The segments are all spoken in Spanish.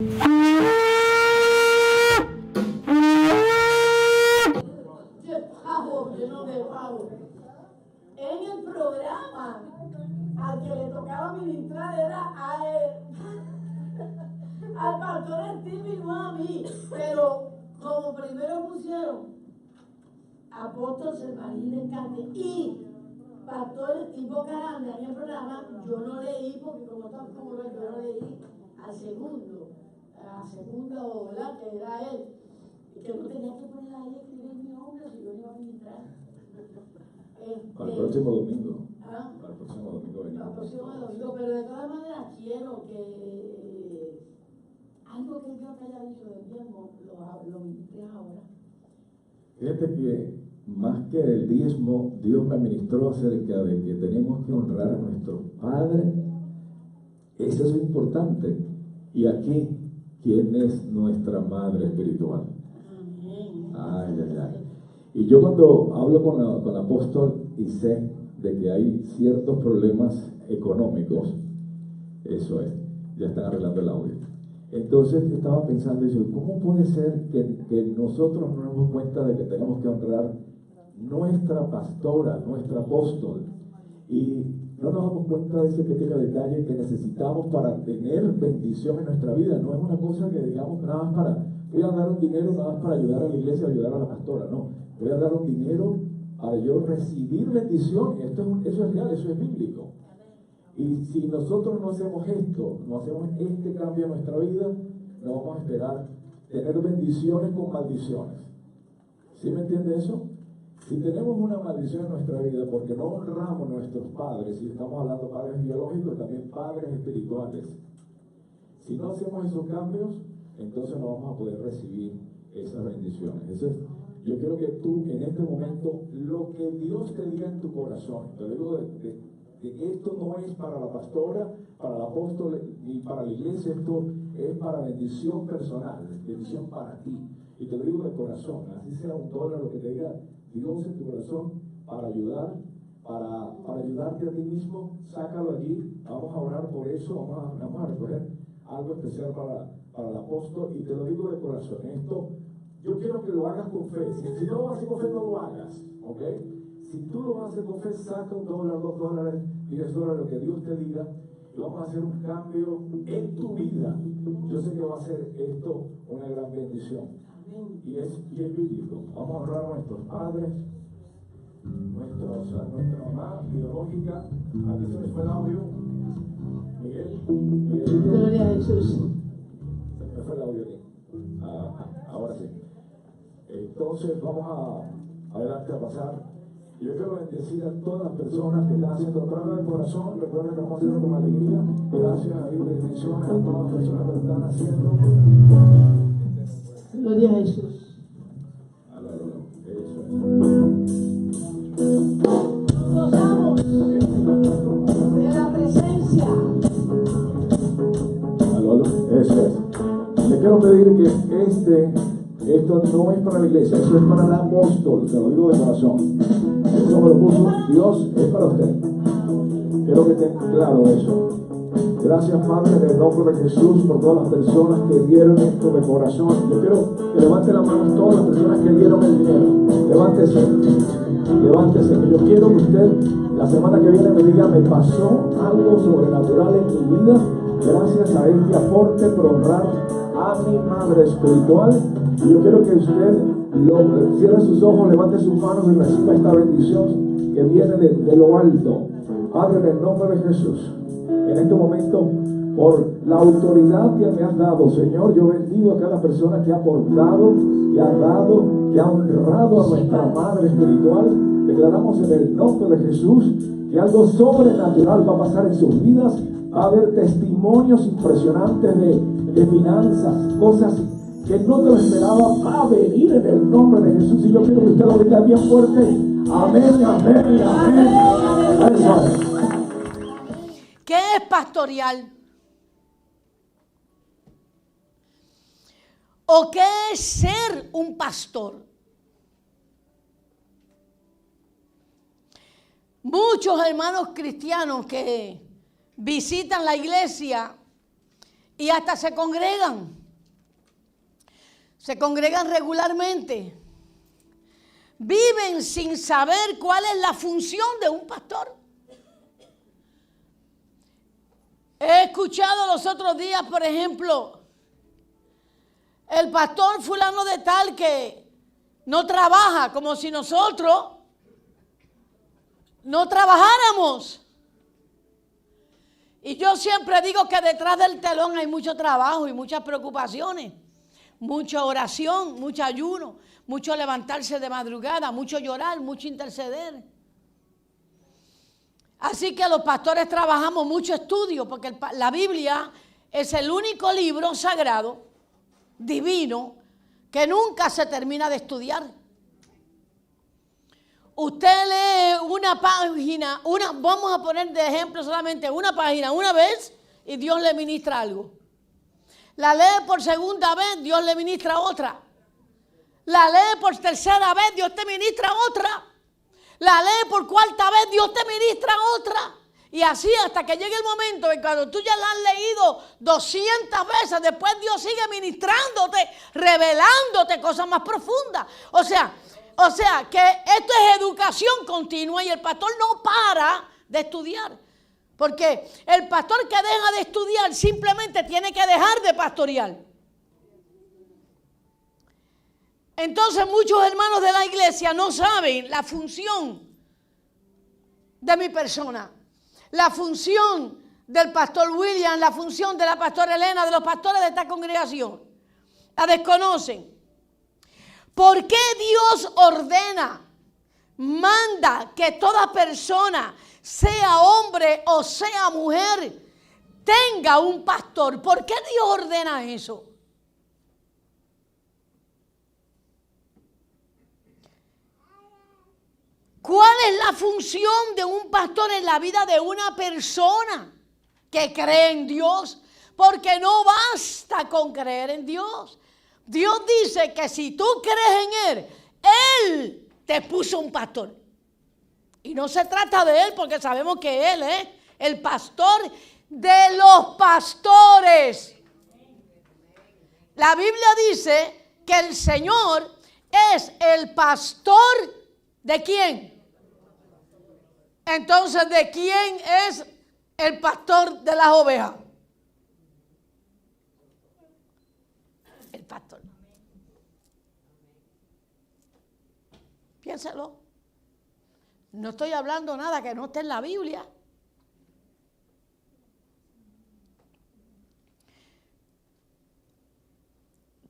En el programa, al que le tocaba ministrar era a él, al pastor Steve y no a mí. Pero como primero pusieron apóstol Servarín Encante y pastor Tipo Caranda en el programa, yo no leí, porque como estaba como yo no leí al segundo, ¿verdad? Que era él. Y que no tenía que poner ahí a escribir mi nombre si yo iba a ministrar. Al próximo domingo. ¿Ah? Al próximo domingo venimos. Al próximo domingo, pero de todas maneras quiero que algo que Dios te haya dicho del diezmo lo ministres ahora. Fíjate que más que el diezmo, Dios me ministró acerca de que tenemos que honrar a nuestros padres. Eso es importante. Y aquí, ¿quién es nuestra madre espiritual? Ay, ay, ay. Y yo cuando hablo con el apóstol y sé de que hay ciertos problemas económicos, eso es, ya están arreglando el audio. Entonces estaba pensando, ¿cómo puede ser que nosotros no nos damos cuenta de que tenemos que honrar nuestra pastora, nuestra apóstol? Y no nos damos cuenta de ese pequeño detalle que necesitamos para tener bendición en nuestra vida. No es una cosa que digamos nada más para, voy a dar un dinero nada más para ayudar a la iglesia, ayudar a la pastora, no. Voy a dar un dinero para yo recibir bendición. Eso es real, eso es bíblico. Y si nosotros no hacemos esto, no hacemos este cambio en nuestra vida, no vamos a esperar tener bendiciones con maldiciones. ¿Sí me entiende eso? Si tenemos una maldición en nuestra vida porque no honramos a nuestros padres, y estamos hablando de padres biológicos, también padres espirituales, si no hacemos esos cambios, entonces no vamos a poder recibir esas bendiciones. Yo quiero que tú en este momento, lo que Dios te diga en tu corazón, te digo de esto no es para la pastora, para el apóstol ni para la iglesia, esto es para bendición personal, bendición para ti. Y te lo digo de corazón, así sea $1 lo que te diga Dios en tu corazón para ayudar, para ayudarte a ti mismo, sácalo allí, vamos a orar por eso, vamos a recoger algo especial para el apóstol, y te lo digo de corazón, esto yo quiero que lo hagas con fe. Si no lo haces con fe, no lo hagas, ¿ok? Si tú lo vas a hacer con fe, saca $1, $2, $10, lo que Dios te diga, y vamos a hacer un cambio en tu vida. Yo sé que va a ser esto una gran bendición. Y es bíblico. Vamos a honrar a nuestros padres, nuestra mamá biológica. Aquí se me fue el audio. Miguel. Gloria a Jesús. Se me fue el audio aquí. Ahora sí. Entonces vamos adelante a pasar. Yo quiero bendecir a todas las personas que están haciendo prueba del corazón. Recuerden que vamos a hacerlo con alegría. Gracias y bendiciones a todas las personas que lo están haciendo. Gloria a Jesús. Eso Gozamos de la presencia. Eso es. Le quiero pedir que esto no es para la iglesia, eso es para el apóstol, te lo digo de corazón. Eso me lo puso Dios, es para usted. Quiero que tenga claro eso. Gracias, Padre, en el nombre de Jesús, por todas las personas que dieron esto de corazón. Yo quiero que levante la mano todas las personas que dieron el dinero. Levántese, que yo quiero que usted la semana que viene me diga, me pasó algo sobrenatural en mi vida gracias a este aporte por honrar a mi madre espiritual. Y yo quiero que usted cierre sus ojos, levante sus manos y reciba esta bendición que viene de lo alto. Padre, en el nombre de Jesús, en este momento, por la autoridad que me has dado, Señor, yo bendigo a cada persona que ha aportado, que ha dado, que ha honrado a nuestra madre espiritual. Declaramos en el nombre de Jesús que algo sobrenatural va a pasar en sus vidas. Va a haber testimonios impresionantes de finanzas, cosas que no te lo esperaba, va a venir en el nombre de Jesús. Y yo quiero que usted lo diga bien fuerte. Amén, amén, amén. Eso es. ¿Qué es pastorear? ¿O qué es ser un pastor? Muchos hermanos cristianos que visitan la iglesia y hasta se congregan regularmente. Viven sin saber cuál es la función de un pastor. He escuchado los otros días, por ejemplo, el pastor fulano de tal que no trabaja, como si nosotros no trabajáramos. Y yo siempre digo que detrás del telón hay mucho trabajo y muchas preocupaciones, mucha oración, mucho ayuno, mucho levantarse de madrugada, mucho llorar, mucho interceder. Así que los pastores trabajamos mucho estudio, porque la Biblia es el único libro sagrado, divino, que nunca se termina de estudiar. Usted lee una página, vamos a poner de ejemplo solamente una página una vez y Dios le ministra algo. La lee por segunda vez, Dios le ministra otra. La lee por tercera vez, Dios te ministra otra. La lee por cuarta vez, Dios te ministra otra. Y así hasta que llegue el momento en cuando tú ya la has leído 200 veces, después Dios sigue ministrándote, revelándote cosas más profundas. O sea que esto es educación continua y el pastor no para de estudiar. Porque el pastor que deja de estudiar simplemente tiene que dejar de pastorear. Entonces muchos hermanos de la iglesia no saben la función de mi persona, la función del pastor William, la función de la pastora Elena, de los pastores de esta congregación. La desconocen. ¿Por qué Dios ordena, manda que toda persona, sea hombre o sea mujer, tenga un pastor? ¿Por qué Dios ordena eso? ¿Cuál es la función de un pastor en la vida de una persona que cree en Dios? Porque no basta con creer en Dios. Dios dice que si tú crees en Él, Él te puso un pastor. Y no se trata de Él porque sabemos que Él es el pastor de los pastores. La Biblia dice que el Señor es el pastor ¿de quién? Entonces, ¿de quién es el pastor de las ovejas? El pastor. Piénselo. No estoy hablando nada que no esté en la Biblia.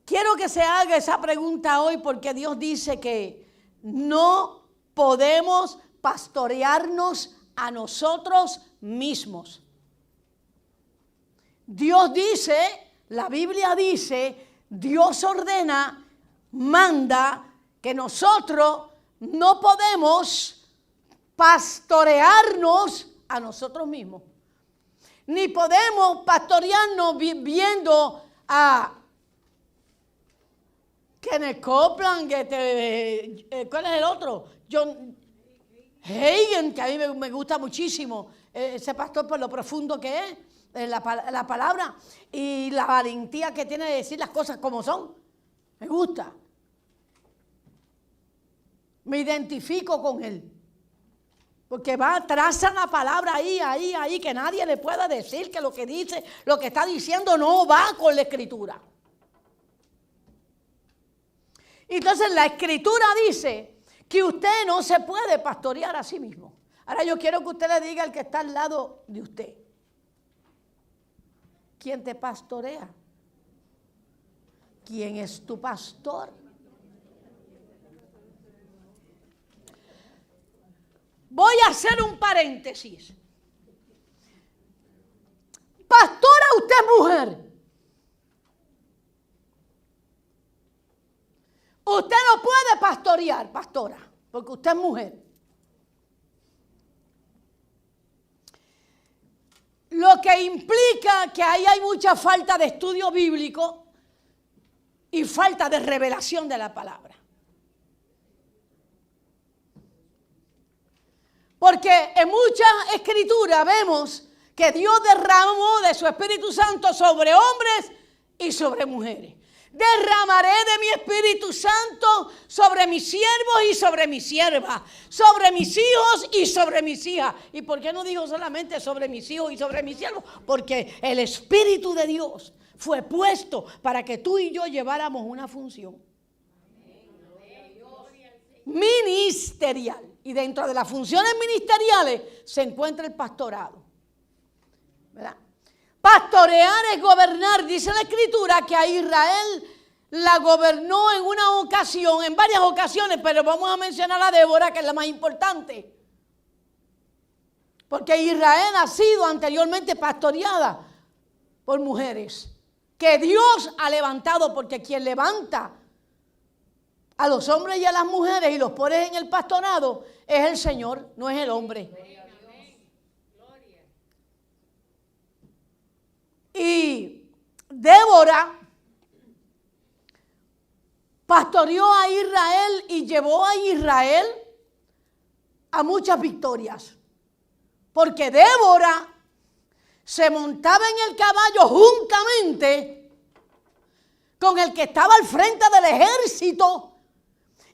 Quiero que se haga esa pregunta hoy porque Dios dice que no podemos pastorearnos a nosotros mismos. Dios dice, la Biblia dice, Dios ordena, manda que nosotros no podemos pastorearnos a nosotros mismos. Ni podemos pastorearnos viendo a Kenneth Copeland, ¿cuál es el otro? John Hagin, que a mí me gusta muchísimo, ese pastor por lo profundo que es, la palabra y la valentía que tiene de decir las cosas como son. Me gusta. Me identifico con él. Porque traza la palabra ahí, que nadie le pueda decir que lo que dice, lo que está diciendo no va con la Escritura. Entonces la Escritura dice que usted no se puede pastorear a sí mismo. Ahora yo quiero que usted le diga al que está al lado de usted: ¿quién te pastorea? ¿Quién es tu pastor? Voy a hacer un paréntesis. Pastora, usted es mujer. Usted no puede pastorear, pastora, porque usted es mujer. Lo que implica que ahí hay mucha falta de estudio bíblico y falta de revelación de la palabra. Porque en muchas escrituras vemos que Dios derramó de su Espíritu Santo sobre hombres y sobre mujeres. Derramaré de mi Espíritu Santo sobre mis siervos y sobre mis siervas, sobre mis hijos y sobre mis hijas. ¿Y por qué no dijo solamente sobre mis hijos y sobre mis siervos? Porque el Espíritu de Dios fue puesto para que tú y yo lleváramos una función ministerial. Y dentro de las funciones ministeriales se encuentra el pastorado, ¿verdad? Pastorear es gobernar. Dice la Escritura que a Israel la gobernó en una ocasión, en varias ocasiones, pero vamos a mencionar a Débora, que es la más importante. Porque Israel ha sido anteriormente pastoreada por mujeres que Dios ha levantado, porque quien levanta a los hombres y a las mujeres y los pone en el pastorado es el Señor, no es el hombre. Y Débora pastoreó a Israel y llevó a Israel a muchas victorias. Porque Débora se montaba en el caballo juntamente con el que estaba al frente del ejército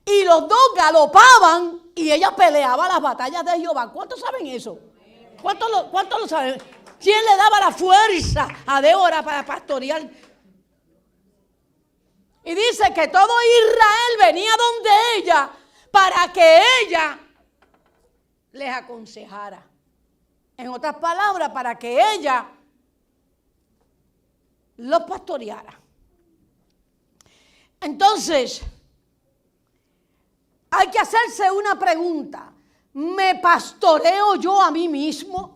y los dos galopaban y ella peleaba las batallas de Jehová. ¿Cuántos saben eso? ¿Cuántos lo saben? ¿Quién le daba la fuerza a Débora para pastorear? Y dice que todo Israel venía donde ella para que ella les aconsejara. En otras palabras, para que ella los pastoreara. Entonces, hay que hacerse una pregunta. ¿Me pastoreo yo a mí mismo?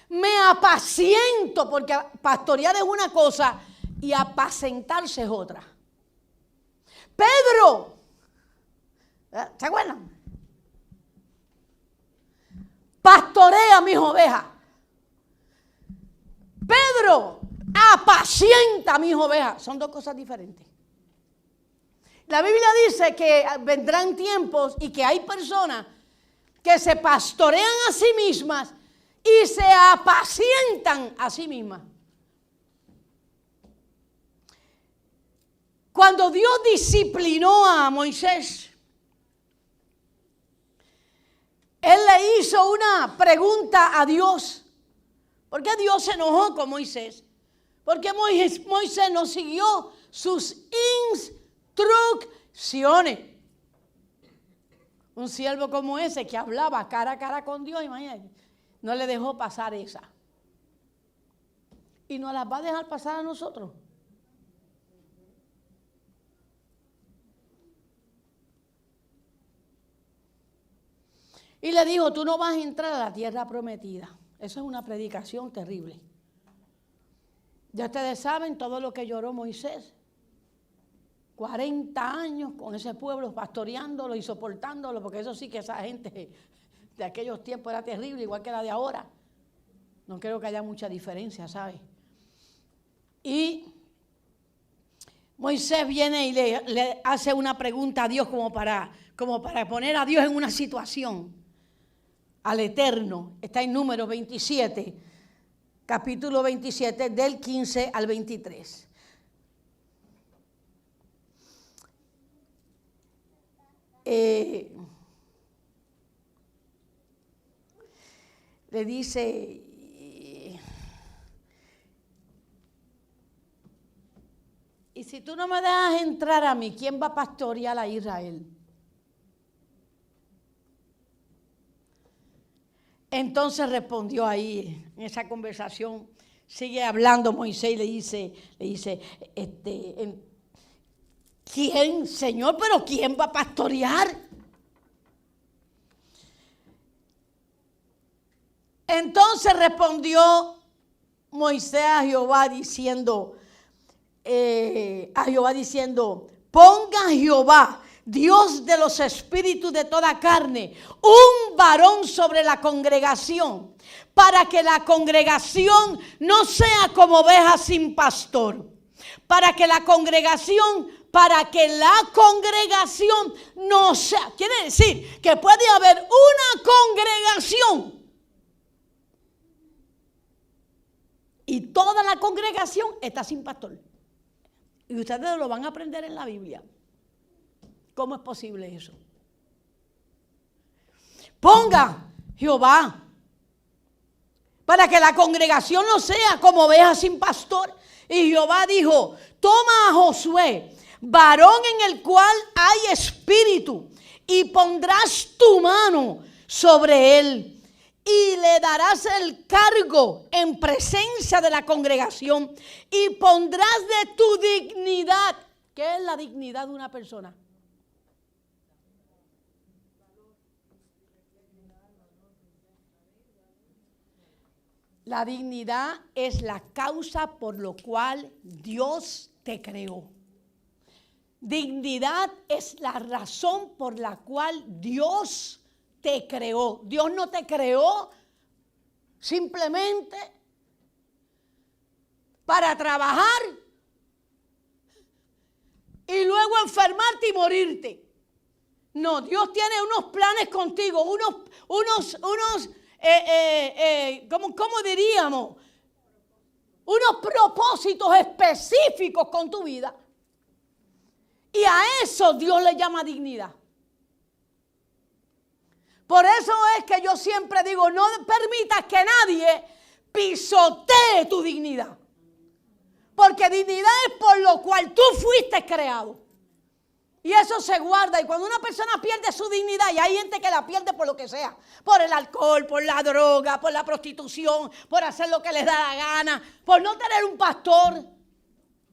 Me apaciento, porque pastorear es una cosa y apacentarse es otra. Pedro, ¿se acuerdan? Pastorea mis ovejas. Pedro, apacienta mis ovejas. Son dos cosas diferentes. La Biblia dice que vendrán tiempos y que hay personas que se pastorean a sí mismas y se apacientan a sí mismas. Cuando Dios disciplinó a Moisés, Él le hizo una pregunta a Dios. ¿Por qué Dios se enojó con Moisés? Porque Moisés no siguió sus instrucciones. Un siervo como ese que hablaba cara a cara con Dios, imagínate, no le dejó pasar esa. Y nos las va a dejar pasar a nosotros. Y le dijo, tú no vas a entrar a la tierra prometida. Eso es una predicación terrible. Ya ustedes saben todo lo que lloró Moisés. 40 años con ese pueblo pastoreándolo y soportándolo, porque eso sí que esa gente de aquellos tiempos era terrible, igual que la de ahora. No creo que haya mucha diferencia, ¿sabes? Y Moisés viene y le hace una pregunta a Dios como para poner a Dios en una situación. Al Eterno. Está en Números 27, capítulo 27, del 15 al 23. Le dice, y si tú no me dejas entrar a mí, ¿quién va a pastorear a Israel? Entonces respondió ahí, en esa conversación, sigue hablando Moisés y le dice, ¿quién, Señor? ¿Pero quién va a pastorear? Entonces respondió Moisés a Jehová diciendo, ponga Jehová, Dios de los espíritus de toda carne, un varón sobre la congregación, para que la congregación no sea como oveja sin pastor. Para que la congregación no sea, quiere decir que puede haber una congregación y toda la congregación está sin pastor. Y ustedes lo van a aprender en la Biblia. ¿Cómo es posible eso? Ponga Jehová para que la congregación no sea como oveja sin pastor. Y Jehová dijo, toma a Josué, varón en el cual hay espíritu, y pondrás tu mano sobre él, y le darás el cargo en presencia de la congregación, y pondrás de tu dignidad. ¿Qué es la dignidad de una persona? La dignidad es la causa por lo cual Dios te creó. Dignidad es la razón por la cual Dios te creó. Dios no te creó simplemente para trabajar y luego enfermarte y morirte. No, Dios tiene unos planes contigo, ¿cómo diríamos? Unos propósitos específicos con tu vida. Y a eso Dios le llama dignidad. Por eso es que yo siempre digo, no permitas que nadie pisotee tu dignidad. Porque dignidad es por lo cual tú fuiste creado. Y eso se guarda. Y cuando una persona pierde su dignidad, y hay gente que la pierde por lo que sea, por el alcohol, por la droga, por la prostitución, por hacer lo que les da la gana, por no tener un pastor,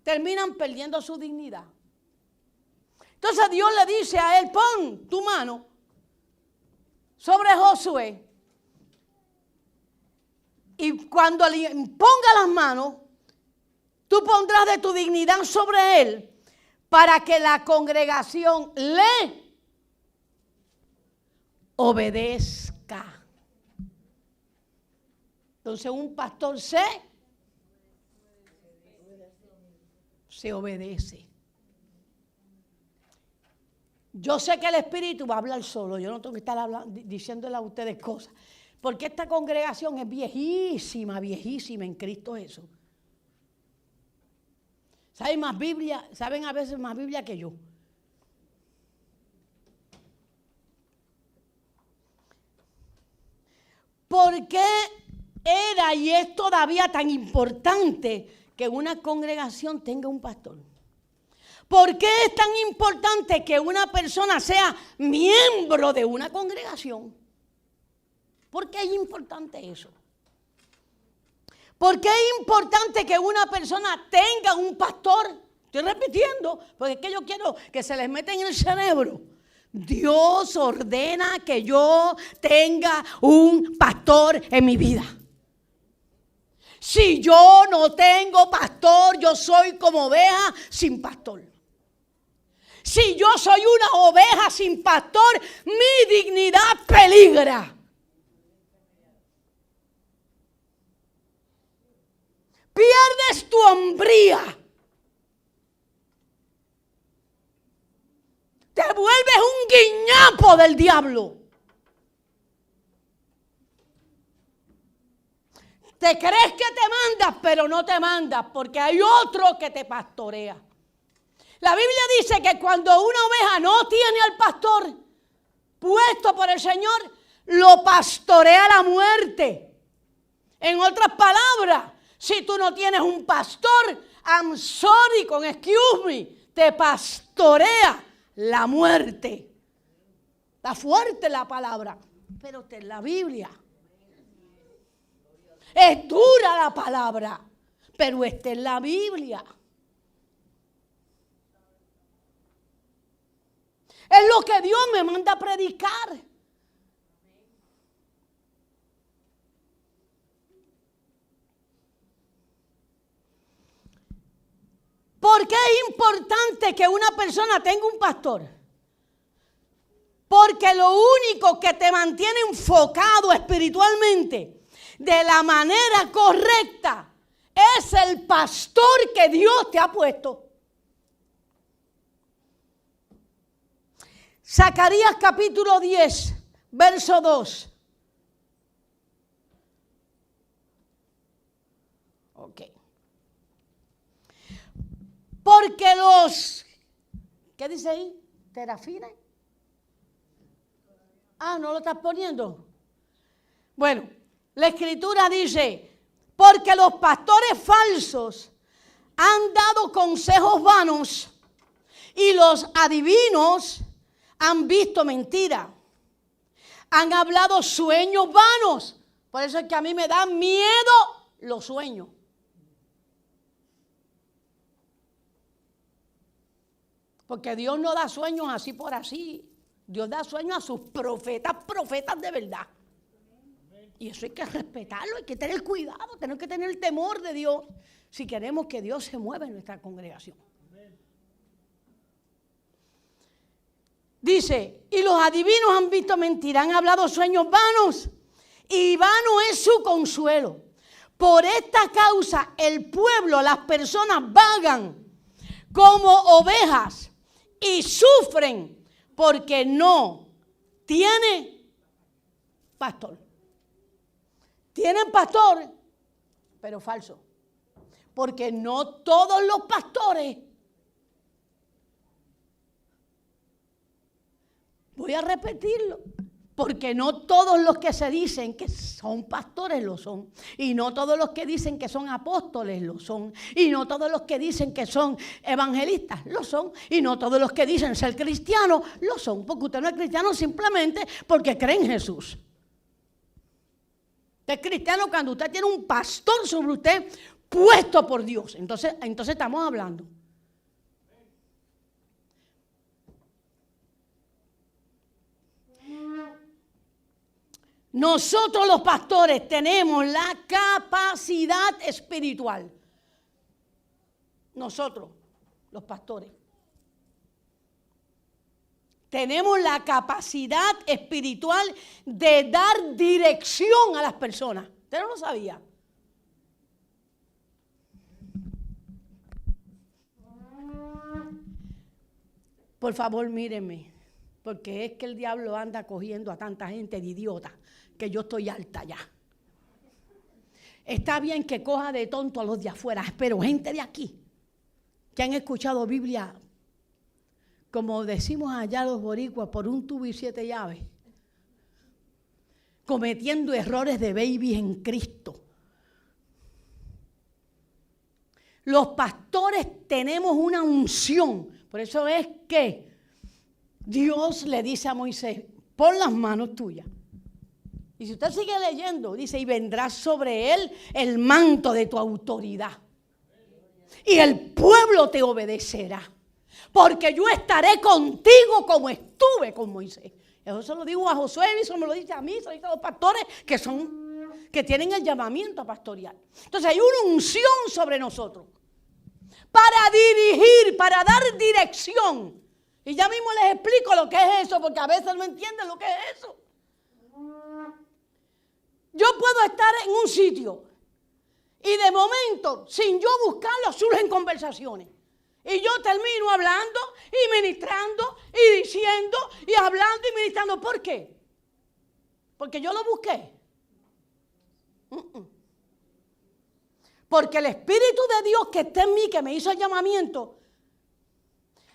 terminan perdiendo su dignidad. Entonces Dios le dice a él, pon tu mano sobre Josué. Y cuando le ponga las manos, tú pondrás de tu dignidad sobre él, para que la congregación le obedezca. Entonces un pastor se obedece. Yo sé que el Espíritu va a hablar solo. Yo no tengo que estar diciéndole a ustedes cosas. Porque esta congregación es viejísima, viejísima en Cristo Jesús. Saben a veces más Biblia que yo. ¿Por qué era y es todavía tan importante que una congregación tenga un pastor? ¿Por qué es tan importante que una persona sea miembro de una congregación? ¿Por qué es importante eso? ¿Por qué es importante que una persona tenga un pastor? Estoy repitiendo, porque es que yo quiero que se les meta en el cerebro. Dios ordena que yo tenga un pastor en mi vida. Si yo no tengo pastor, yo soy como oveja sin pastor. Si yo soy una oveja sin pastor, mi dignidad peligra. Pierdes tu hombría. Te vuelves un guiñapo del diablo. Te crees que te mandas, pero no te mandas, porque hay otro que te pastorea. La Biblia dice que cuando una oveja no tiene al pastor puesto por el Señor, lo pastorea la muerte. En otras palabras, si tú no tienes un pastor, I'm sorry, con excuse me, te pastorea la muerte. Está fuerte la palabra, pero está en la Biblia. Es dura la palabra, pero está en la Biblia. Es lo que Dios me manda a predicar. ¿Por qué es importante que una persona tenga un pastor? Porque lo único que te mantiene enfocado espiritualmente de la manera correcta es el pastor que Dios te ha puesto. Zacarías capítulo 10, verso 2. Ok. porque los, ¿qué dice ahí? ¿Terafines? ¿No lo estás poniendo? Bueno, la Escritura dice, porque los pastores falsos han dado consejos vanos y los adivinos han visto mentira. Han hablado sueños vanos. Por eso es que a mí me dan miedo los sueños. Porque Dios no da sueños así por así. Dios da sueños a sus profetas de verdad. Y eso hay que respetarlo, hay que tener cuidado, tenemos que tener el temor de Dios si queremos que Dios se mueva en nuestra congregación. Dice, y los adivinos han visto mentira, han hablado sueños vanos, y vano es su consuelo. Por esta causa el pueblo, las personas vagan como ovejas y sufren porque no tiene pastor. Tienen pastor, pero falso. Porque no todos los pastores, voy a repetirlo, porque no todos los que se dicen que son pastores lo son. Y no todos los que dicen que son apóstoles lo son. Y no todos los que dicen que son evangelistas lo son. Y no todos los que dicen ser cristianos lo son. Porque usted no es cristiano simplemente porque cree en Jesús. Usted es cristiano cuando usted tiene un pastor sobre usted puesto por Dios. Entonces estamos hablando. Nosotros los pastores tenemos la capacidad espiritual. Nosotros, los pastores, tenemos la capacidad espiritual de dar dirección a las personas. ¿Usted no lo sabía? Por favor, mírenme, porque es que el diablo anda cogiendo a tanta gente de idiota que yo estoy alta ya. Está bien que coja de tonto a los de afuera, pero gente de aquí que han escuchado Biblia, como decimos allá los boricuas, por un tubo y 7 llaves, cometiendo errores de baby en Cristo. Los pastores tenemos una unción, por eso es que Dios le dice a Moisés, pon las manos tuyas. Y si usted sigue leyendo, dice, y vendrá sobre él el manto de tu autoridad. Y el pueblo te obedecerá. Porque yo estaré contigo como estuve con Moisés. Eso se lo digo a Josué, y eso me lo dice a mí, se lo dice a los pastores que tienen el llamamiento pastoral. Entonces hay una unción sobre nosotros para dirigir, para dar dirección. Y ya mismo les explico lo que es eso, porque a veces no entienden lo que es eso. Yo puedo estar en un sitio y de momento, sin yo buscarlo, surgen conversaciones. Y yo termino hablando y ministrando y diciendo y hablando y ministrando. ¿Por qué? Porque yo lo busqué. Porque el Espíritu de Dios que está en mí, que me hizo el llamamiento,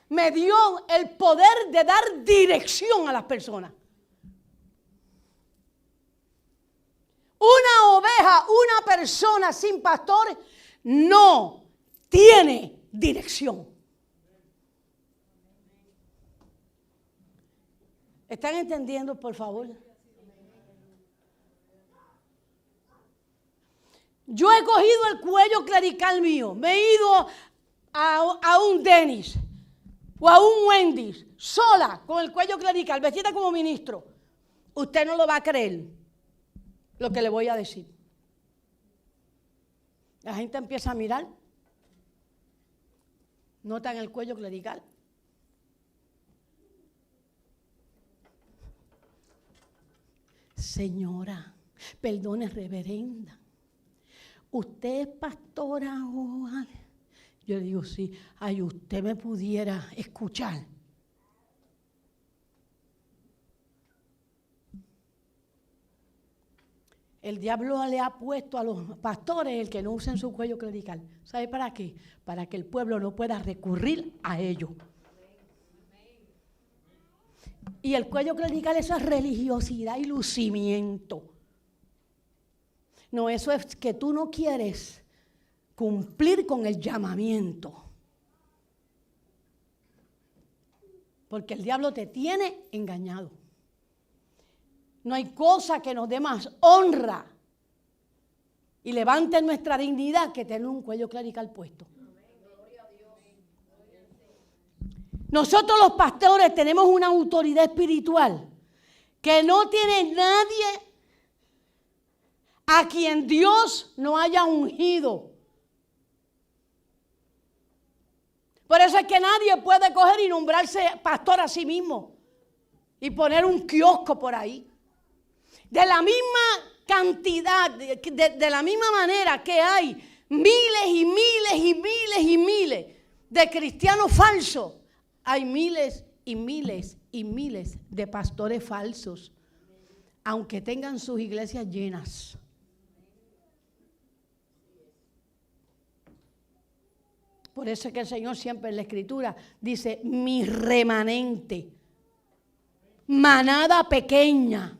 me dio el poder de dar dirección a las personas. Una oveja, una persona sin pastor no tiene dirección. ¿Están entendiendo, por favor? Yo he cogido el cuello clerical mío, me he ido a un Dennis o a un Wendy's sola con el cuello clerical, vestida como ministro. Usted no lo va a creer lo que le voy a decir. La gente empieza a mirar, notan el cuello clerical. Señora, perdone, reverenda, ¿usted es pastora o algo? Yo le digo, sí. Ay, usted me pudiera escuchar. El diablo le ha puesto a los pastores el que no usen su cuello clerical. ¿Sabe para qué? Para que el pueblo no pueda recurrir a ellos. Y el cuello clerical, eso es religiosidad y lucimiento. No, eso es que tú no quieres cumplir con el llamamiento. Porque el diablo te tiene engañado. No hay cosa que nos dé más honra y levante nuestra dignidad que tener un cuello clerical puesto. Nosotros los pastores tenemos una autoridad espiritual que no tiene nadie a quien Dios no haya ungido. Por eso es que nadie puede coger y nombrarse pastor a sí mismo y poner un kiosco por ahí. De la misma cantidad, de la misma manera que hay miles y miles y miles y miles de cristianos falsos, hay miles y miles y miles de pastores falsos, aunque tengan sus iglesias llenas. Por eso es que el Señor siempre en la Escritura dice, mi remanente, manada pequeña.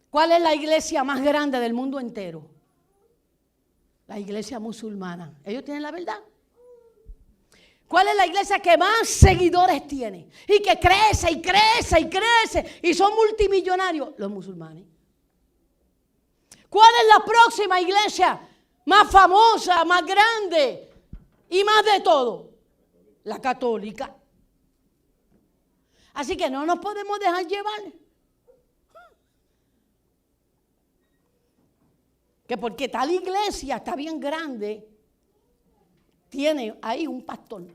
¿Cuál es la iglesia más grande del mundo entero? La iglesia musulmana. ¿Ellos tienen la verdad? ¿Cuál es la iglesia que más seguidores tiene? Y que crece y crece y crece y son multimillonarios. Los musulmanes. ¿Cuál es la próxima iglesia más famosa, más grande y más de todo? La católica. Así que no nos podemos dejar llevar. Que porque tal iglesia está bien grande, tiene ahí un pastor.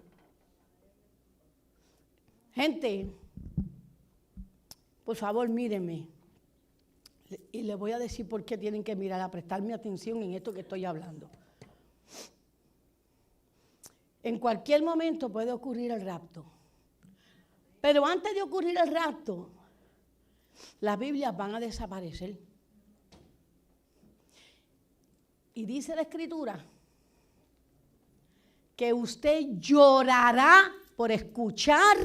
Gente, por favor, mírenme. Y les voy a decir por qué tienen que mirar, a prestarme atención en esto que estoy hablando. En cualquier momento puede ocurrir el rapto. Pero antes de ocurrir el rapto, las Biblias van a desaparecer. Y dice la Escritura que usted llorará por escuchar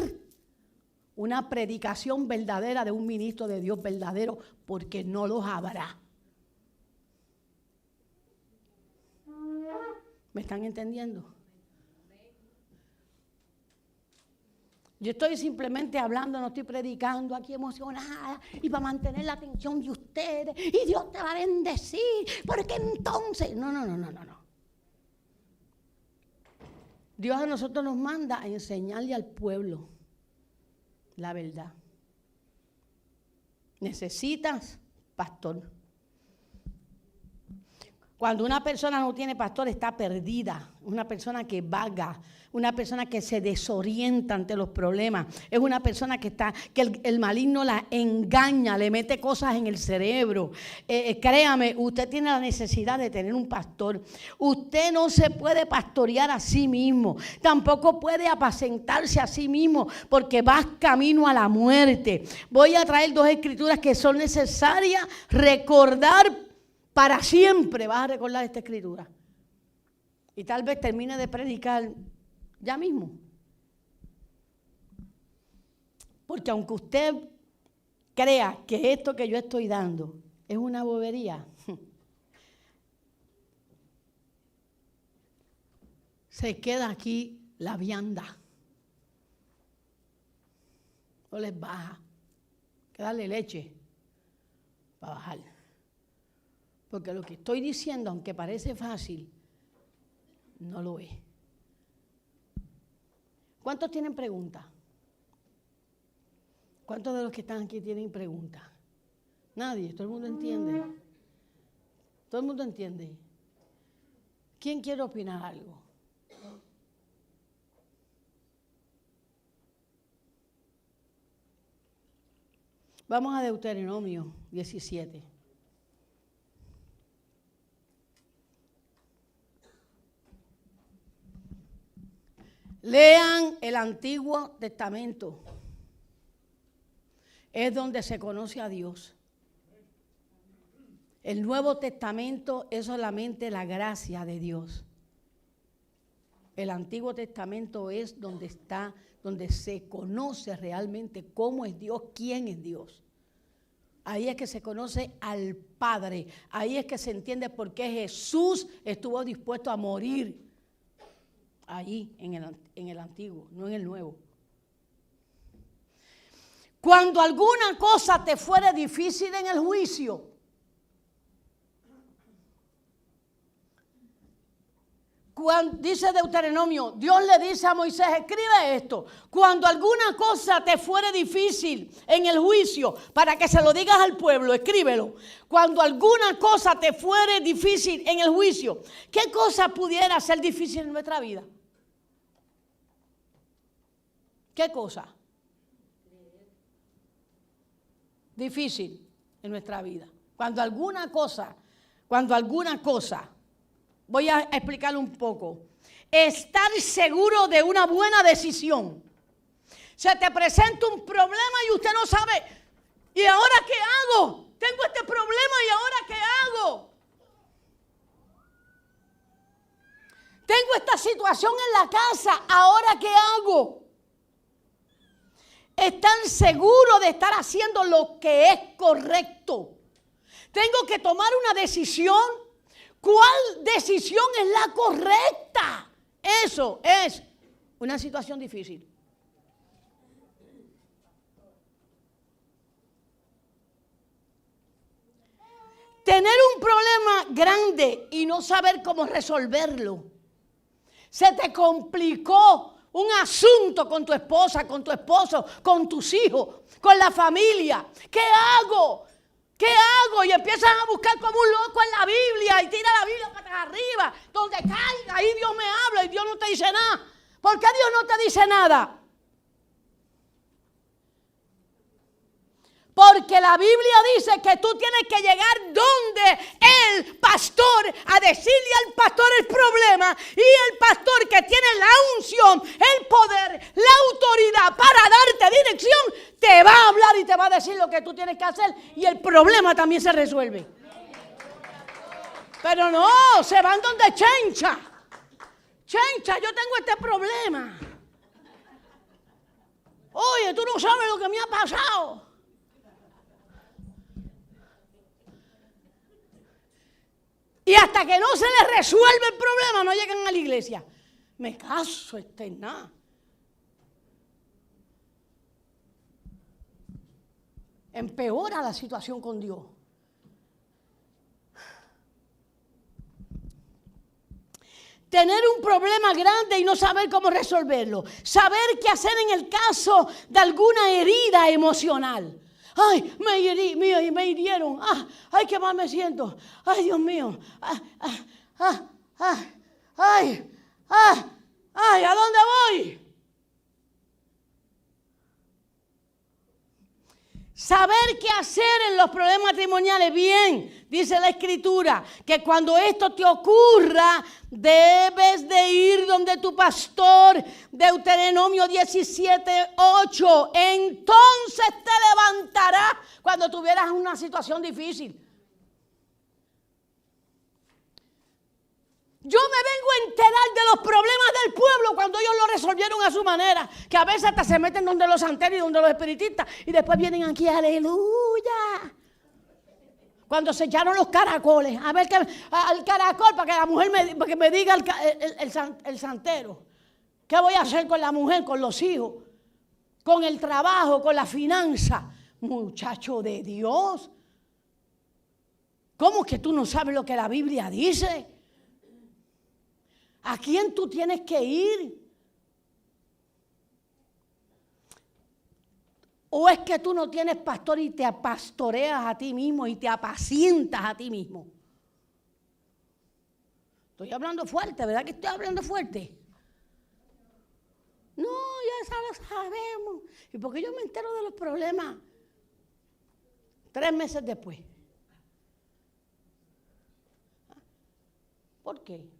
una predicación verdadera de un ministro de Dios verdadero, porque no los habrá. ¿Me están entendiendo? Yo estoy simplemente hablando, no estoy predicando aquí emocionada y para mantener la atención de ustedes y Dios te va a bendecir, porque entonces, no. Dios a nosotros nos manda a enseñarle al pueblo la verdad. Necesitas pastor. Cuando una persona no tiene pastor, está perdida. Una persona que vaga, una persona que se desorienta ante los problemas. Es una persona que el maligno la engaña, le mete cosas en el cerebro. Créame, usted tiene la necesidad de tener un pastor. Usted no se puede pastorear a sí mismo. Tampoco puede apacentarse a sí mismo porque vas camino a la muerte. Voy a traer 2 escrituras que son necesarias recordar. Para siempre vas a recordar esta escritura. Y tal vez termine de predicar ya mismo. Porque aunque usted crea que esto que yo estoy dando es una bobería, se queda aquí la vianda. No les baja. Hay que darle leche para bajar. Porque lo que estoy diciendo, aunque parece fácil, no lo es. ¿Cuántos tienen preguntas? ¿Cuántos de los que están aquí tienen preguntas? Nadie, todo el mundo entiende. Todo el mundo entiende. ¿Quién quiere opinar algo? Vamos a Deuteronomio 17. Lean el Antiguo Testamento. Es donde se conoce a Dios. El Nuevo Testamento es solamente la gracia de Dios. El Antiguo Testamento es donde está, donde se conoce realmente cómo es Dios, quién es Dios. Ahí es que se conoce al Padre. Ahí es que se entiende por qué Jesús estuvo dispuesto a morir. Ahí, en el Antiguo, no en el Nuevo. Cuando alguna cosa te fuere difícil en el juicio, dice Deuteronomio, Dios le dice a Moisés, escribe esto, cuando alguna cosa te fuere difícil en el juicio, para que se lo digas al pueblo, escríbelo. Cuando alguna cosa te fuere difícil en el juicio, ¿qué cosa pudiera ser difícil en nuestra vida? ¿Qué cosa? Difícil en nuestra vida. Cuando alguna cosa, voy a explicarlo un poco. Estar seguro de una buena decisión. Se te presenta un problema y usted no sabe, ¿y ahora qué hago? Tengo este problema y ahora qué hago. Tengo esta situación en la casa, ¿ahora qué hago? Estar seguro de estar haciendo lo que es correcto. Tengo que tomar una decisión. ¿Cuál decisión es la correcta? Eso es una situación difícil. Tener un problema grande y no saber cómo resolverlo. Se te complicó un asunto con tu esposa, con tu esposo, con tus hijos, con la familia. ¿Qué hago? ¿Qué hago? Y empiezas a buscar como un loco en la Biblia y tira la Biblia para arriba. Donde caiga, ahí Dios me habla y Dios no te dice nada. ¿Por qué Dios no te dice nada? Porque la Biblia dice que tú tienes que llegar donde el pastor, a decirle al pastor el problema, y el pastor que tiene la unción, el poder, la autoridad para darte dirección, te va a hablar y te va a decir lo que tú tienes que hacer y el problema también se resuelve. Pero no, se van donde Chencha. Chencha, yo tengo este problema. Oye, tú no sabes lo que me ha pasado. Y hasta que no se les resuelve el problema, no llegan a la iglesia. Me caso, nada. Empeora la situación con Dios. Tener un problema grande y no saber cómo resolverlo. Saber qué hacer en el caso de alguna herida emocional. Ay, me hirieron. Ay, qué mal me siento. Ay, Dios mío. Ay, ¿a dónde voy? Saber qué hacer en los problemas matrimoniales. Bien, dice la Escritura, que cuando esto te ocurra, debes de ir donde tu pastor, Deuteronomio 17:8. Entonces te levantarás cuando tuvieras una situación difícil. Yo me vengo a enterar de los problemas del pueblo cuando ellos lo resolvieron a su manera. Que a veces hasta se meten donde los santeros y donde los espiritistas. Y después vienen aquí, aleluya. Cuando se echaron los caracoles. A ver, al caracol, para que la mujer me diga el santero. ¿Qué voy a hacer con la mujer, con los hijos? Con el trabajo, con la finanza. Muchacho de Dios. ¿Cómo que tú no sabes lo que la Biblia dice? ¿A quién tú tienes que ir? ¿O es que tú no tienes pastor y te pastoreas a ti mismo y te apacientas a ti mismo? Estoy hablando fuerte, ¿verdad que estoy hablando fuerte? No, ya lo sabemos. ¿Y por qué yo me entero de los problemas 3 meses después? ¿Por qué?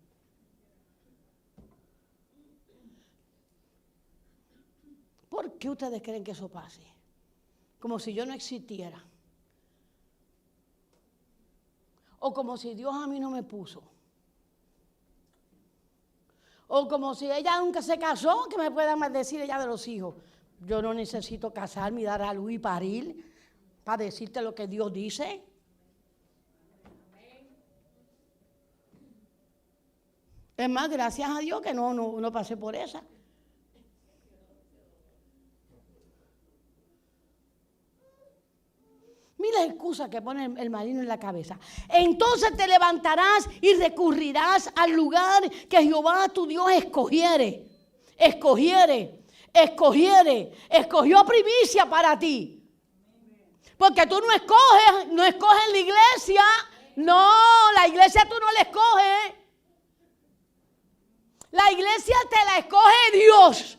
¿Por qué ustedes creen que eso pase? Como si yo no existiera. O como si Dios a mí no me puso. O como si ella nunca se casó, que me pueda decir ella de los hijos. Yo no necesito casarme y dar a luz y parir para decirte lo que Dios dice. Es más, gracias a Dios que no pasé por esa. Mira la excusa que pone el marino en la cabeza. Entonces te levantarás y recurrirás al lugar que Jehová tu Dios escogiere. Escogió primicia para ti. Porque tú no escoges la iglesia. No, la iglesia tú no la escoges. La iglesia te la escoge Dios.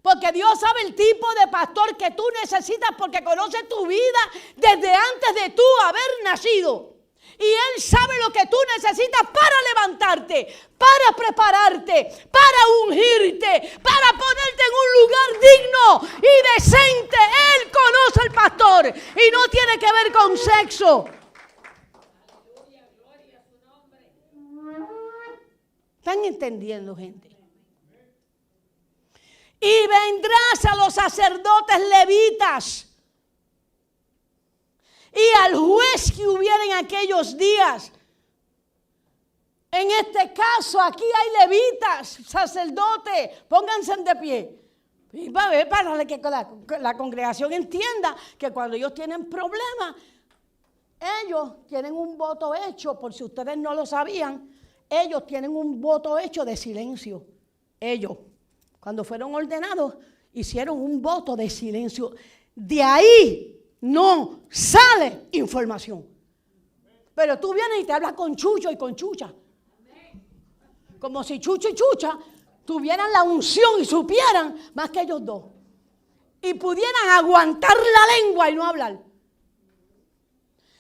Porque Dios sabe el tipo de pastor que tú necesitas porque conoce tu vida desde antes de tú haber nacido. Y Él sabe lo que tú necesitas para levantarte, para prepararte, para ungirte, para ponerte en un lugar digno y decente. Él conoce al pastor y no tiene que ver con sexo. ¿Están entendiendo, gente? Y vendrás a los sacerdotes levitas y al juez que hubiera en aquellos días. En este caso, aquí hay levitas, sacerdotes, pónganse de pie. Y para que la congregación entienda que cuando ellos tienen problemas, ellos tienen un voto hecho, por si ustedes no lo sabían, ellos tienen un voto hecho de silencio. Ellos, cuando fueron ordenados, hicieron un voto de silencio. De ahí no sale información. Pero tú vienes y te hablas con Chucho y con Chucha. Como si Chucho y Chucha tuvieran la unción y supieran más que ellos dos. Y pudieran aguantar la lengua y no hablar.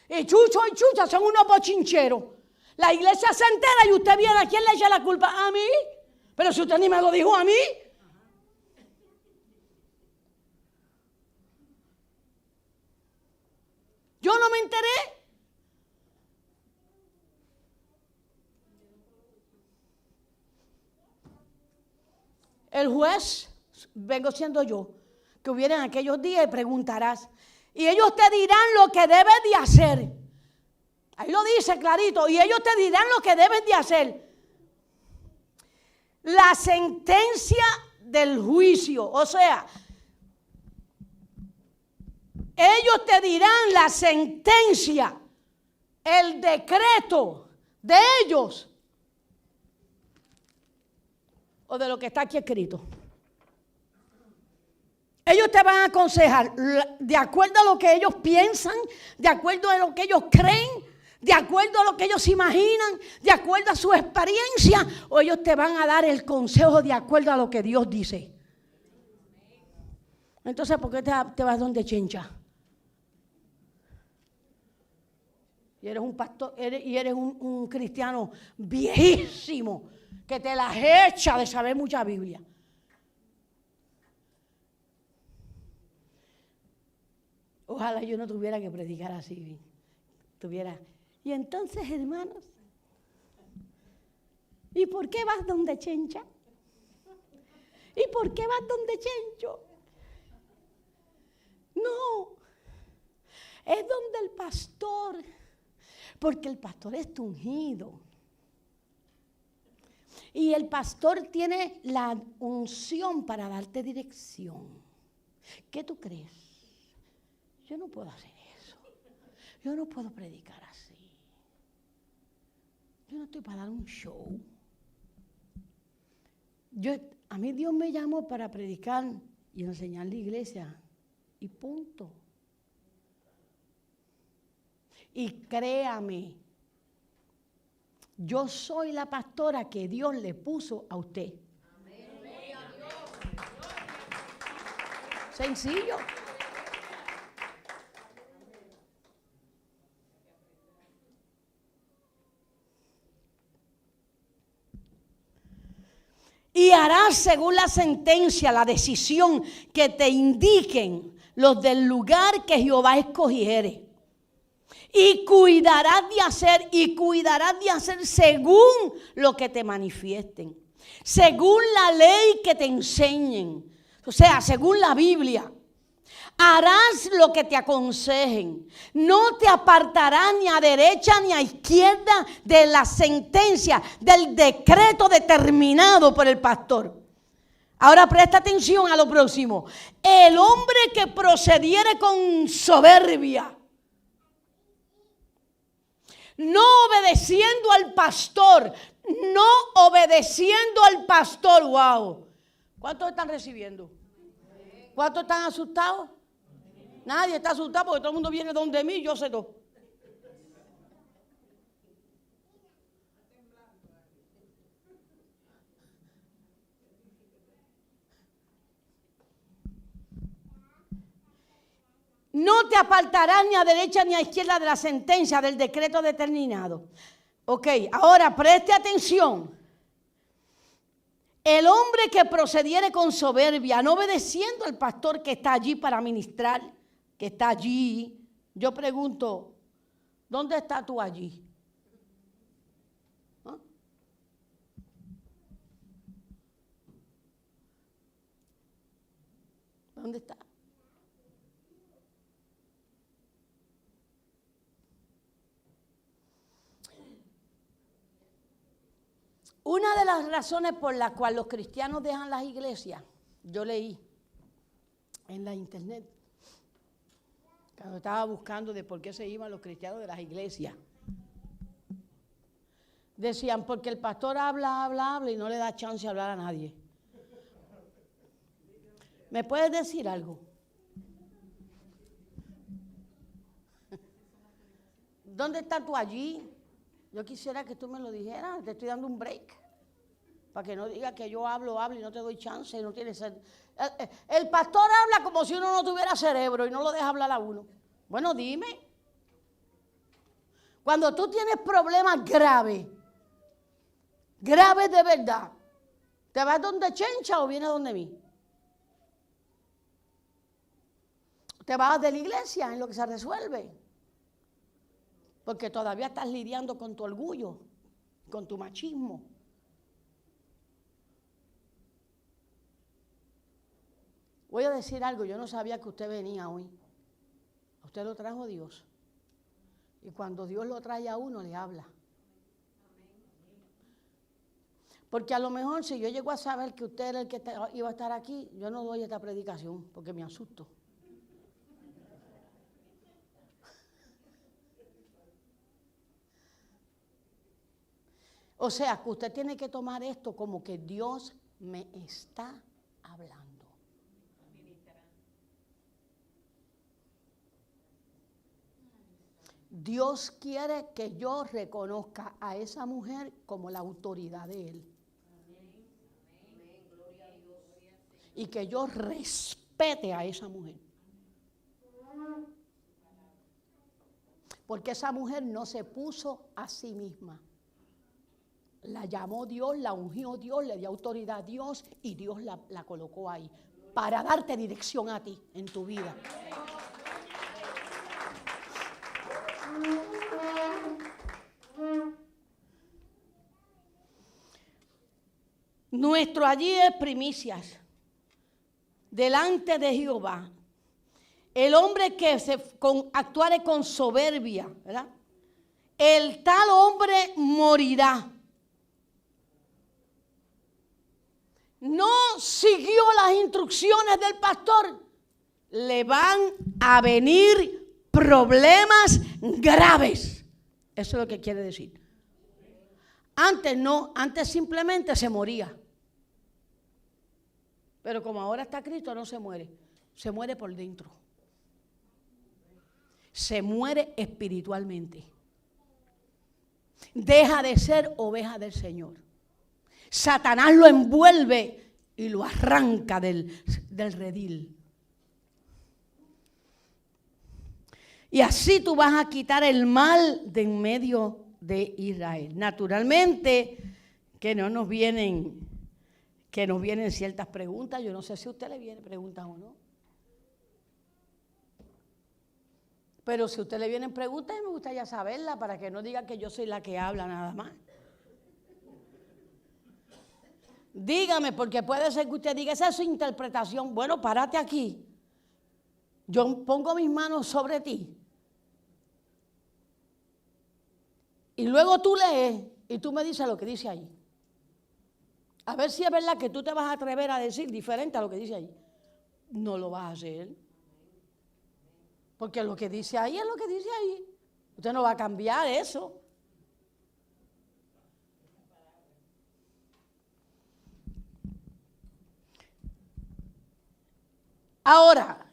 Y Chucho y Chucha son unos bochincheros. La iglesia se entera y usted viene, ¿a quién le echa la culpa? ¿A mí? Pero si usted ni me lo dijo a mí. Yo no me enteré. El juez, vengo siendo yo, que hubiera en aquellos días y preguntarás. Y ellos te dirán lo que debes de hacer. Ahí lo dice clarito. Y ellos te dirán lo que debes de hacer. La sentencia del juicio. O sea, ellos te dirán la sentencia, el decreto de ellos. O de lo que está aquí escrito. Ellos te van a aconsejar de acuerdo a lo que ellos piensan, de acuerdo a lo que ellos creen, de acuerdo a lo que ellos imaginan, de acuerdo a su experiencia, o ellos te van a dar el consejo de acuerdo a lo que Dios dice. Entonces, ¿por qué te vas donde Chencha? Y eres un pastor, eres un cristiano viejísimo, que te las echa de saber mucha Biblia. Ojalá yo no tuviera que predicar así. Y entonces, hermanos, ¿y por qué vas donde Chencha? ¿Y por qué vas donde Chencho? No, es donde el pastor, porque el pastor es ungido. Y el pastor tiene la unción para darte dirección. ¿Qué tú crees? Yo no puedo hacer eso. Yo no puedo predicar así. Yo no estoy para dar un show. A mí Dios me llamó para predicar y enseñar la iglesia. Y punto. Y créame, yo soy la pastora que Dios le puso a usted. Sencillo. Y harás según la sentencia, la decisión que te indiquen los del lugar que Jehová escogiere. Y cuidarás de hacer según lo que te manifiesten, según la ley que te enseñen, o sea, según la Biblia. Harás lo que te aconsejen. No te apartarás ni a derecha ni a izquierda de la sentencia, del decreto determinado por el pastor. Ahora presta atención a lo próximo. El hombre que procediere con soberbia, no obedeciendo al pastor, wow. ¿Cuántos están recibiendo? ¿Cuántos están asustados? Nadie está asustado porque todo el mundo viene donde mí, yo sé todo. No te apartarás ni a derecha ni a izquierda de la sentencia del decreto determinado. Ok, ahora preste atención. El hombre que procediere con soberbia, no obedeciendo al pastor que está allí para ministrar, que está allí. Yo pregunto, ¿dónde estás tú allí? ¿Ah? ¿Dónde está? Una de las razones por las cuales los cristianos dejan las iglesias, yo leí en la internet, cuando estaba buscando de por qué se iban los cristianos de las iglesias. Decían, porque el pastor habla y no le da chance de hablar a nadie. ¿Me puedes decir algo? ¿Dónde estás tú allí? Yo quisiera que tú me lo dijeras, te estoy dando un break. Para que no digas que yo hablo y no te doy chance. No tienes el pastor habla como si uno no tuviera cerebro y no lo deja hablar a uno. Bueno, dime. Cuando tú tienes problemas graves de verdad, ¿te vas donde Chencha o vienes donde mí? ¿Te vas de la iglesia en lo que se resuelve? Porque todavía estás lidiando con tu orgullo, con tu machismo. Voy a decir algo, yo no sabía que usted venía hoy. A usted lo trajo Dios. Y cuando Dios lo trae a uno, le habla. Porque a lo mejor si yo llego a saber que usted era el que iba a estar aquí, yo no doy esta predicación porque me asusto. O sea, que usted tiene que tomar esto como que Dios me está hablando. Dios quiere que yo reconozca a esa mujer como la autoridad de Él. Y que yo respete a esa mujer. Porque esa mujer no se puso a sí misma. La llamó Dios, la ungió Dios, le dio autoridad a Dios y Dios la colocó ahí para darte dirección a ti en tu vida. Nuestro allí es primicias delante de Jehová. El hombre que actuare con soberbia, ¿verdad? El tal hombre morirá. No siguió las instrucciones del pastor. Le van a venir problemas graves. Eso es lo que quiere decir. Antes no, antes simplemente se moría. Pero como ahora está Cristo, no se muere. Se muere por dentro. Se muere espiritualmente. Deja de ser oveja del Señor. Satanás lo envuelve y lo arranca del redil. Y así tú vas a quitar el mal de en medio de Israel. Naturalmente que nos vienen ciertas preguntas. Yo no sé si a usted le vienen preguntas o no. Pero si a usted le vienen preguntas, me gustaría saberla para que no diga que yo soy la que habla nada más. Dígame, porque puede ser que usted diga, esa es su interpretación. Bueno, párate aquí. Yo pongo mis manos sobre ti. Y luego tú lees y tú me dices lo que dice ahí. A ver si es verdad que tú te vas a atrever a decir diferente a lo que dice ahí. No lo vas a hacer. Porque lo que dice ahí es lo que dice ahí. Usted no va a cambiar eso. Ahora,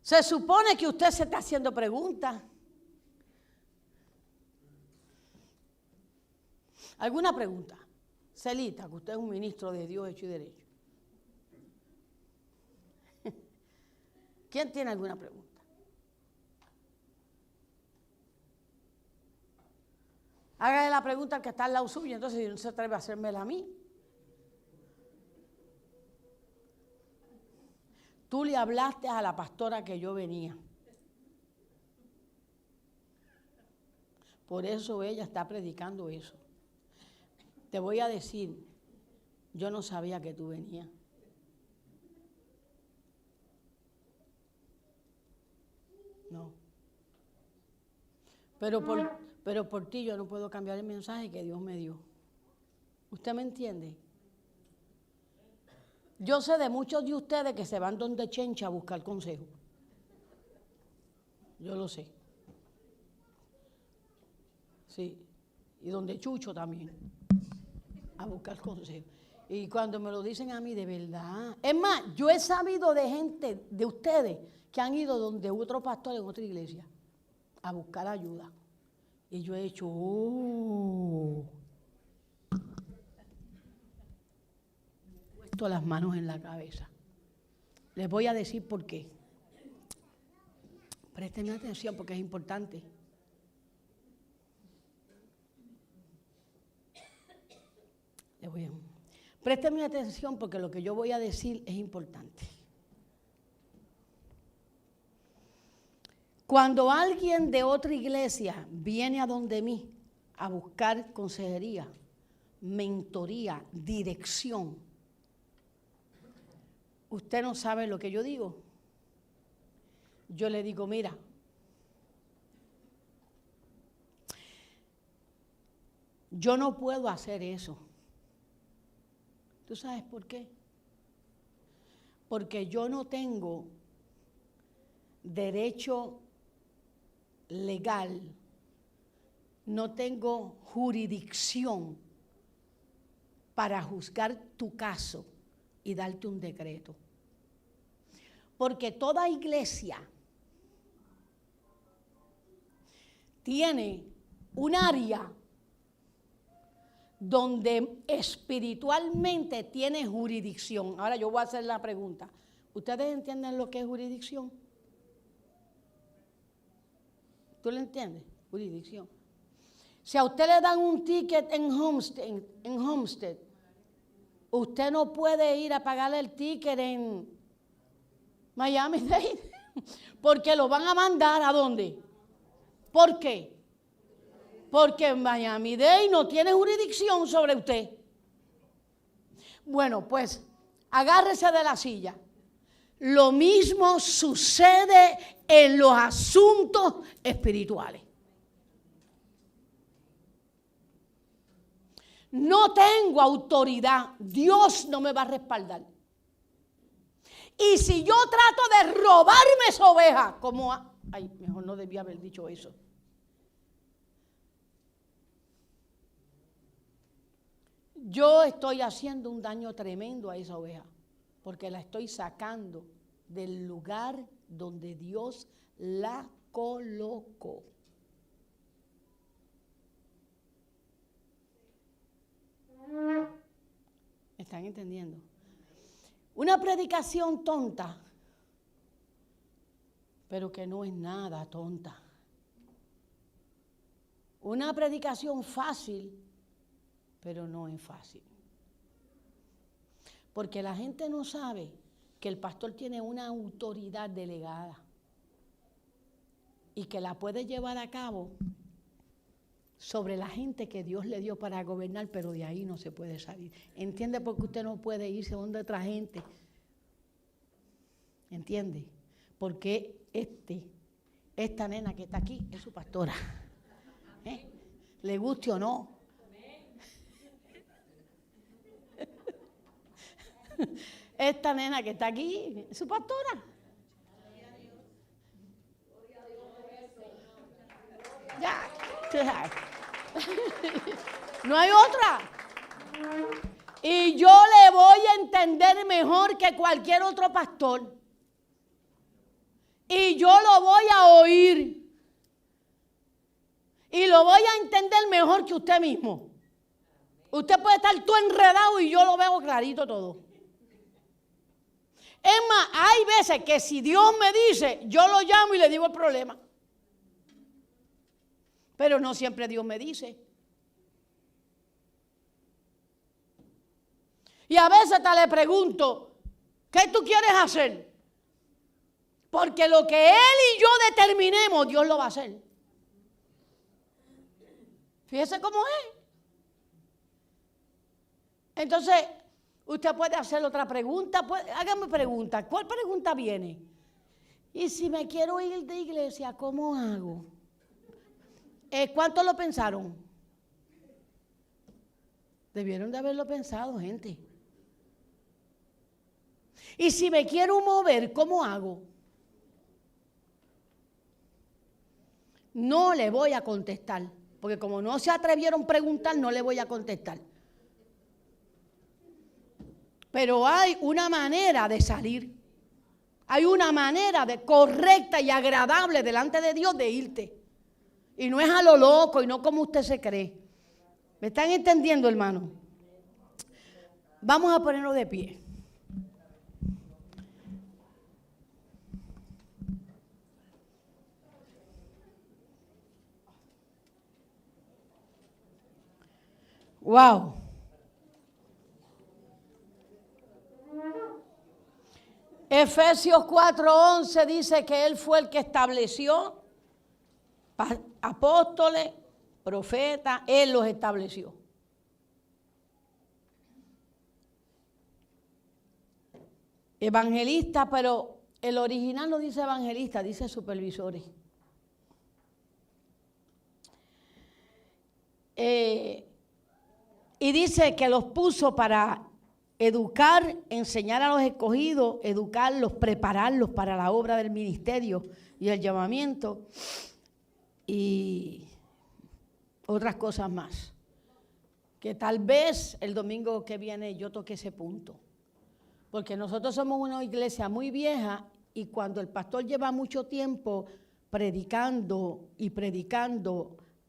se supone que usted se está haciendo preguntas. ¿Alguna pregunta? Celita, que usted es un ministro de Dios hecho y derecho. ¿Quién tiene alguna pregunta? Hágale la pregunta al que está al lado suyo, entonces no se atreve a hacérmela a mí. Tú le hablaste a la pastora que yo venía. Por eso ella está predicando eso. Te voy a decir, yo no sabía que tú venías. No. Pero por ti yo no puedo cambiar el mensaje que Dios me dio. ¿Usted me entiende? Yo sé de muchos de ustedes que se van donde Chencha a buscar consejo. Yo lo sé. Sí. Y donde Chucho también. A buscar consejo. Y cuando me lo dicen a mí, de verdad. Es más, yo he sabido de gente, de ustedes, que han ido donde otro pastor en otra iglesia a buscar ayuda. Y yo he hecho, he puesto las manos en la cabeza. Les voy a decir por qué. Préstenme atención porque es importante. Préstenme atención porque lo que yo voy a decir es importante. Cuando alguien de otra iglesia viene a donde mí a buscar consejería, mentoría, dirección, usted no sabe lo que yo digo. Yo le digo, mira, yo no puedo hacer eso. ¿Tú sabes por qué? Porque yo no tengo derecho legal, no tengo jurisdicción para juzgar tu caso y darte un decreto. Porque toda iglesia tiene un área donde espiritualmente tiene jurisdicción. Ahora yo voy a hacer la pregunta. ¿Ustedes entienden lo que es jurisdicción? ¿Tú lo entiendes? Jurisdicción. Si a usted le dan un ticket en Homestead, usted no puede ir a pagarle el ticket en Miami-Dade, porque lo van a mandar ¿a dónde? ¿Por qué? Porque Miami-Dade no tiene jurisdicción sobre usted. Bueno, pues agárrese de la silla. Lo mismo sucede en los asuntos espirituales. No tengo autoridad, Dios no me va a respaldar. Y si yo trato de robarme esa oveja, como... Ay, mejor no debía haber dicho eso. Yo estoy haciendo un daño tremendo a esa oveja, porque la estoy sacando del lugar donde Dios la colocó. ¿Están entendiendo? Una predicación tonta, pero que no es nada tonta. Una predicación fácil, pero no es fácil. Porque la gente no sabe que el pastor tiene una autoridad delegada. y que la puede llevar a cabo sobre la gente que Dios le dio para gobernar, pero de ahí no se puede salir. ¿Entiende por qué usted no puede irse donde otra gente? ¿Entiende? Porque esta nena que está aquí es su pastora. Le guste o no. Esta nena que está aquí es su pastora. Ya. No hay otra. Y yo le voy a entender mejor que cualquier otro pastor. Y yo lo voy a oír. Y lo voy a entender mejor que usted mismo. Usted puede estar todo enredado y yo lo veo clarito todo. Es más, hay veces que si Dios me dice, yo lo llamo y le digo el problema. Pero no siempre Dios me dice. Y a veces hasta le pregunto, ¿qué tú quieres hacer? Porque lo que Él y yo determinemos, Dios lo va a hacer. Fíjese cómo es. Entonces, usted puede hacer otra pregunta. Hágame pregunta. ¿Cuál pregunta viene? Y si me quiero ir de iglesia, ¿cómo hago? ¿Cuántos lo pensaron? Debieron de haberlo pensado, gente. Y si me quiero mover, ¿cómo hago? No le voy a contestar, porque como no se atrevieron a preguntar, no le voy a contestar. Pero hay una manera de salir. Hay una manera correcta y agradable delante de Dios de irte. Y no es a lo loco y no como usted se cree. ¿Me están entendiendo, hermano? Vamos a ponernos de pie. Wow. Efesios 4:11 dice que Él fue el que estableció apóstoles, profetas, Él los estableció. Evangelistas, pero el original no dice evangelistas, dice supervisores. Y dice que los puso para educar, enseñar a los escogidos, educarlos, prepararlos para la obra del ministerio y el llamamiento y otras cosas más. Que tal vez el domingo que viene yo toque ese punto. Porque nosotros somos una iglesia muy vieja y cuando el pastor lleva mucho tiempo predicando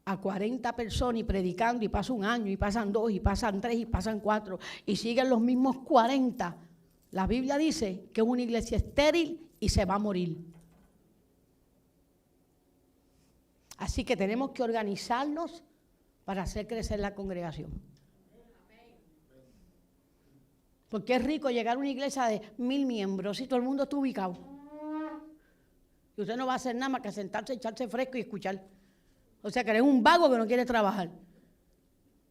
a 40 personas y predicando y pasa un año y pasan 2 y pasan 3 y pasan 4 y siguen los mismos 40, la Biblia dice que es una iglesia estéril y se va a morir. Así que tenemos que organizarnos para hacer crecer la congregación. Porque es rico llegar a una iglesia de 1000 miembros y todo el mundo está ubicado. Y usted no va a hacer nada más que sentarse, echarse fresco y escuchar. O sea, que eres un vago que no quiere trabajar.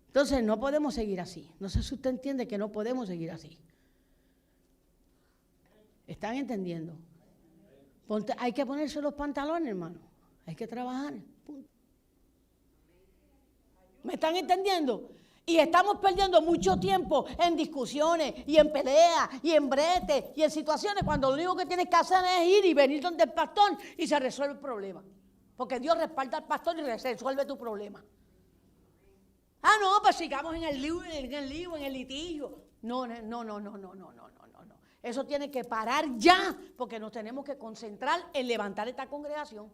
Entonces, no podemos seguir así. No sé si usted entiende que no podemos seguir así. ¿Están entendiendo? Hay que ponerse los pantalones, hermano. Hay que trabajar. Punto. ¿Me están entendiendo? Y estamos perdiendo mucho tiempo en discusiones y en peleas y en bretes y en situaciones cuando lo único que tienes que hacer es ir y venir donde el pastor y se resuelve el problema. Porque Dios respalda al pastor y resuelve tu problema. Ah, no, pues sigamos en el lío, en el litigio. No. Eso tiene que parar ya, porque nos tenemos que concentrar en levantar esta congregación.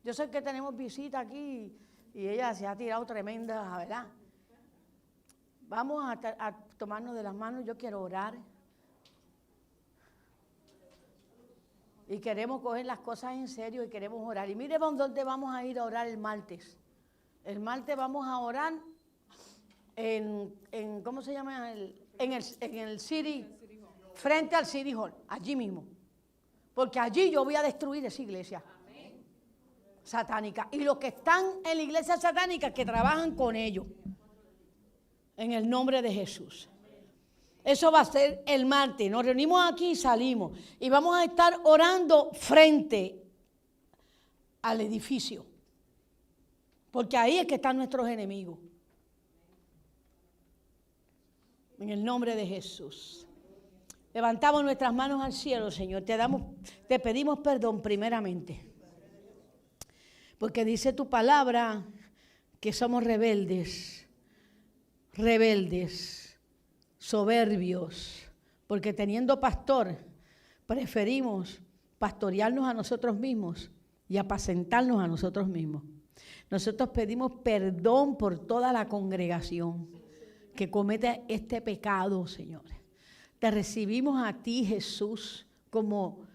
Yo sé que tenemos visita aquí y ella se ha tirado tremenda, ¿verdad? Vamos a tomarnos de las manos, yo quiero orar. Y queremos coger las cosas en serio y queremos orar. Y mire dónde vamos a ir a orar el martes. El martes vamos a orar en ¿cómo se llama? En el City, frente al City Hall, allí mismo. Porque allí yo voy a destruir esa iglesia satánica. Y los que están en la iglesia satánica, que trabajan con ellos. En el nombre de Jesús. Eso va a ser el martes. Nos reunimos aquí y salimos. Y vamos a estar orando frente al edificio. Porque ahí es que están nuestros enemigos. En el nombre de Jesús. Levantamos nuestras manos al cielo, Señor. Te pedimos perdón primeramente. Porque dice tu palabra que somos rebeldes, soberbios. Porque teniendo pastor, preferimos pastorearnos a nosotros mismos y apacentarnos a nosotros mismos. Nosotros pedimos perdón por toda la congregación que comete este pecado, Señor. Te recibimos a ti, Jesús, como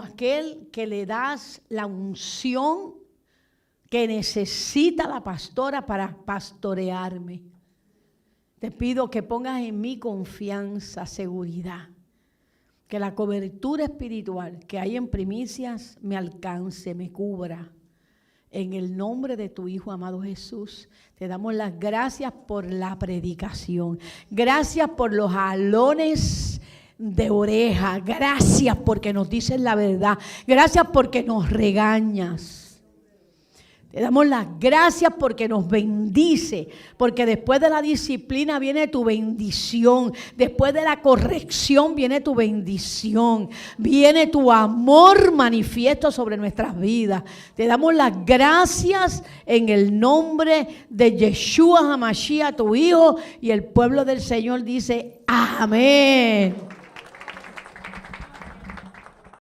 aquel que le das la unción que necesita la pastora para pastorearme. Te pido que pongas en mí confianza, seguridad, que la cobertura espiritual que hay en primicias me alcance, me cubra. En el nombre de tu Hijo amado Jesús, te damos las gracias por la predicación. Gracias por los jalones de oreja. Gracias porque nos dices la verdad. Gracias porque nos regañas. Te damos las gracias porque nos bendice, porque después de la disciplina viene tu bendición, después de la corrección viene tu bendición, viene tu amor manifiesto sobre nuestras vidas. Te damos las gracias en el nombre de Yeshua HaMashiach, tu Hijo, y el pueblo del Señor dice amén.